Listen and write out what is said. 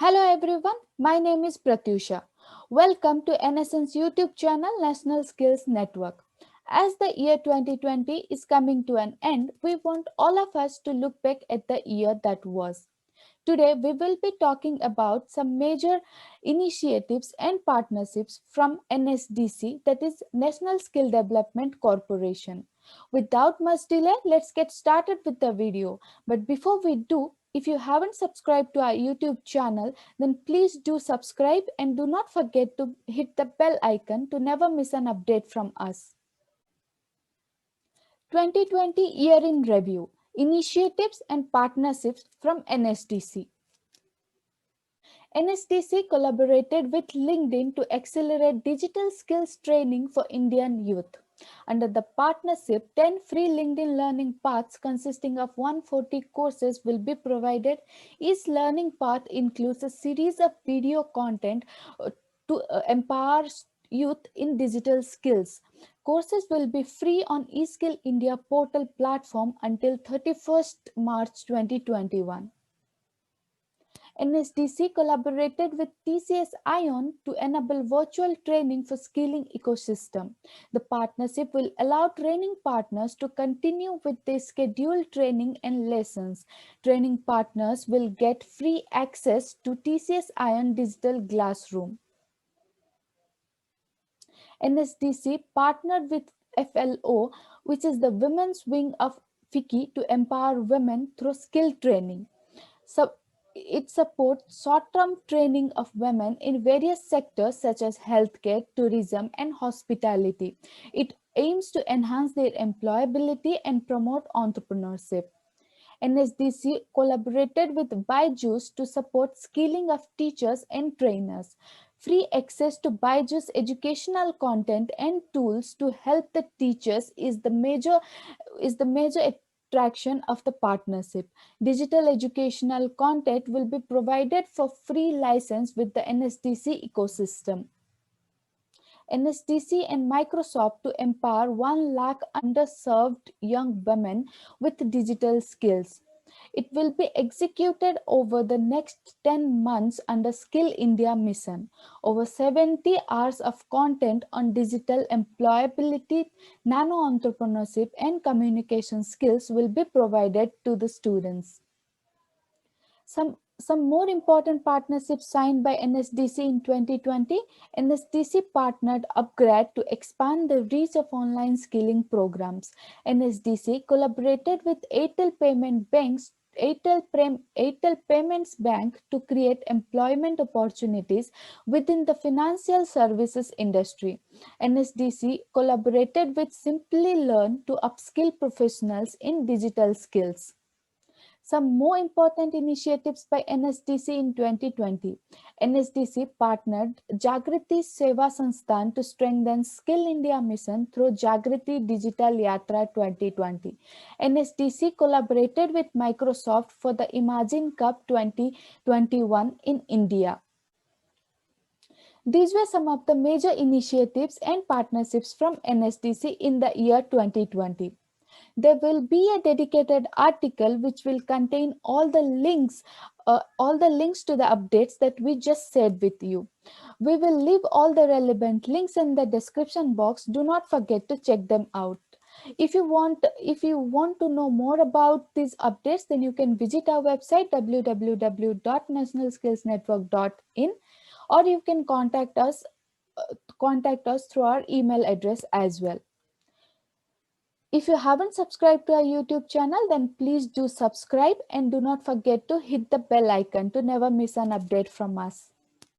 Hello everyone, my name is Pratyusha. Welcome to NSN's YouTube channel National Skills Network. As the year 2020 is coming to an end, we want all of us to look back at the year that was. Today, we will be talking about some major initiatives and partnerships from NSDC, that is National Skill Development Corporation. Without much delay, let's get started with the video. But before we do, if you haven't subscribed to our YouTube channel, then please do subscribe and do not forget to hit the bell icon to never miss an update from us. 2020 Year in Review, Initiatives and Partnerships from NSDC. NSDC collaborated with LinkedIn to accelerate digital skills training for Indian youth. Under the partnership, 10 free LinkedIn learning paths consisting of 140 courses will be provided. Each learning path includes a series of video content to empower youth in digital skills. Courses will be free on eSkill India portal platform until 31st March 2021. NSDC collaborated with TCS ION to enable virtual training for skilling ecosystem. The partnership will allow training partners to continue with their scheduled training and lessons. Training partners will get free access to TCS ION Digital Classroom. NSDC partnered with FLO, which is the women's wing of FICCI, to empower women through skill training. So it supports short-term training of women in various sectors such as healthcare, tourism, and hospitality. It aims to enhance their employability and promote entrepreneurship. NSDC collaborated with Byju's to support skilling of teachers and trainers. Free access to Byju's educational content and tools to help the teachers is the major attraction of the partnership. Digital educational content will be provided for free license with the NSDC ecosystem. NSDC and Microsoft to empower 1 lakh underserved young women with digital skills. It will be executed over the next 10 months under Skill India mission. Over 70 hours of content on digital employability, nano entrepreneurship, and communication skills will be provided to the students. Some more important partnerships signed by NSDC in 2020. NSDC partnered Upgrad to expand the reach of online skilling programs. NSDC collaborated with Airtel Payments Bank to create employment opportunities within the financial services industry. NSDC collaborated with Simply Learn to upskill professionals in digital skills. Some more important initiatives by NSDC in 2020. NSDC partnered Jagriti Seva Sansthan to strengthen Skill India mission through Jagriti Digital Yatra 2020. NSDC collaborated with Microsoft for the Imagine Cup 2021 in India. These were some of the major initiatives and partnerships from NSDC in the year 2020. There will be a dedicated article which will contain all the links to the updates that we just shared with you. We will leave all the relevant links in the description box. Do not forget to check them out. If you want to know more about these updates, then you can visit our website www.nationalskillsnetwork.in, or you can contact us through our email address as well. If you haven't subscribed to our YouTube channel, then please do subscribe and do not forget to hit the bell icon to never miss an update from us.